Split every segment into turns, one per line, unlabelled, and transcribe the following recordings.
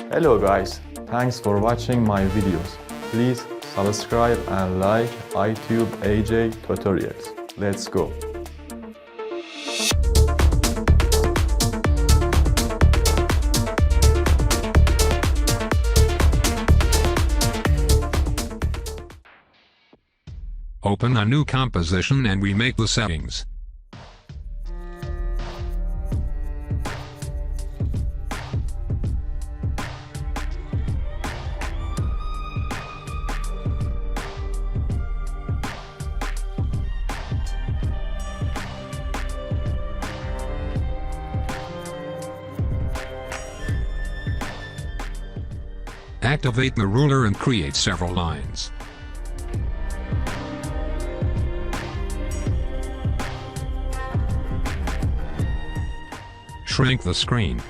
Hello guys, thanks for watching my videos. Please subscribe and like Itube AJ tutorials. Let's go.
Open a new composition and remake the settings. Activate the ruler and create several lines. Shrink the screen.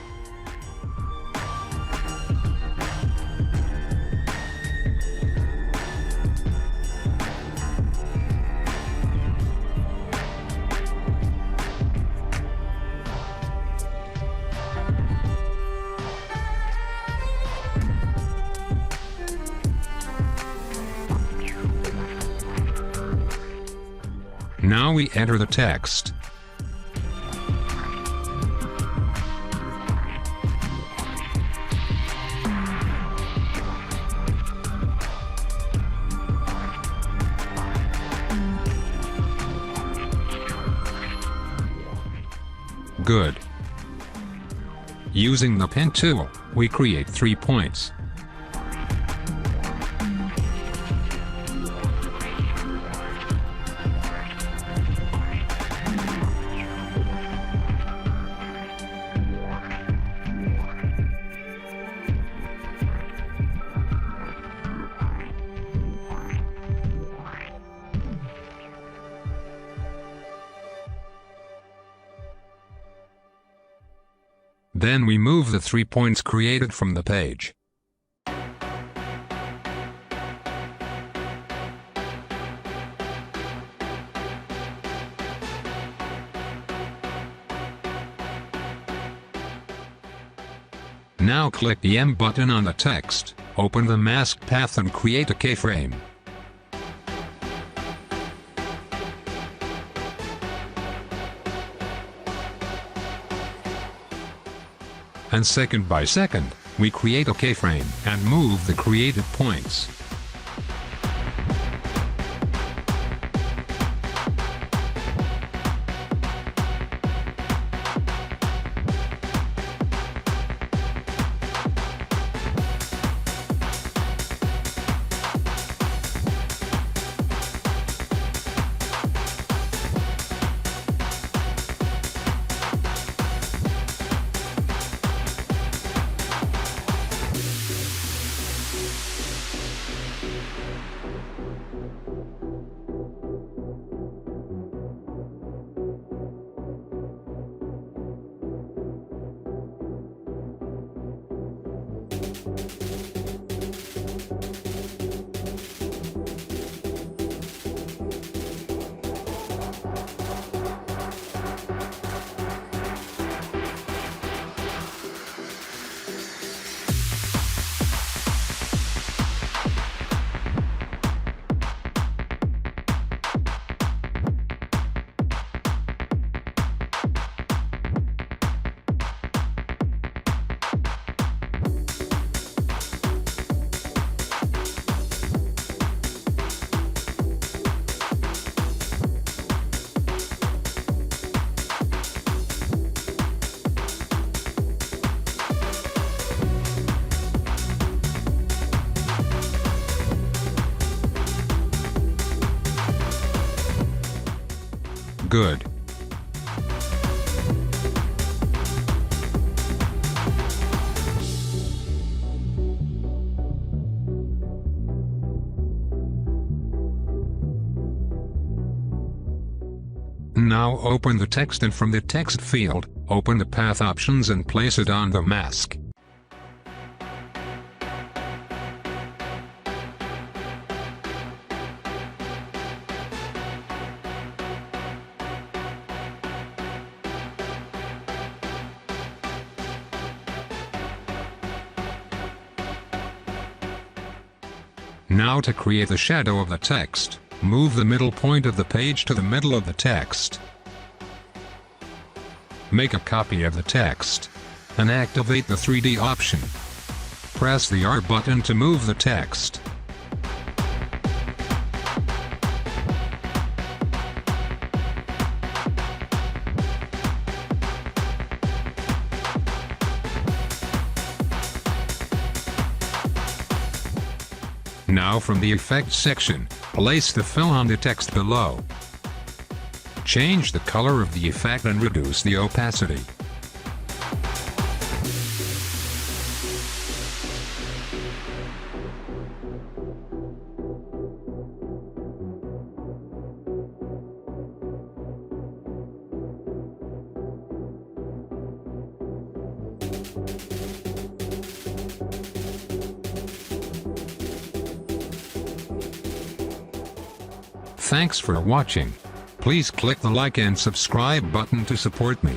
Now we enter the text. Good. Using the pen tool, we create 3 points. Then we move the 3 points created from the page. Now click the M button on the text, open the mask path and create a keyframe. And second by second, we create a keyframe and move the created points. Good. Now open the text and from the text field, open the path options and place it on the mask. Now to create the shadow of the text, move the middle point of the page to the middle of the text. Make a copy of the text and activate the 3D option. Press the R button to move the text. Now from the Effects section, place the fill on the text below. Change the color of the effect and reduce the opacity. Thanks for watching. Please click the like and subscribe button to support me.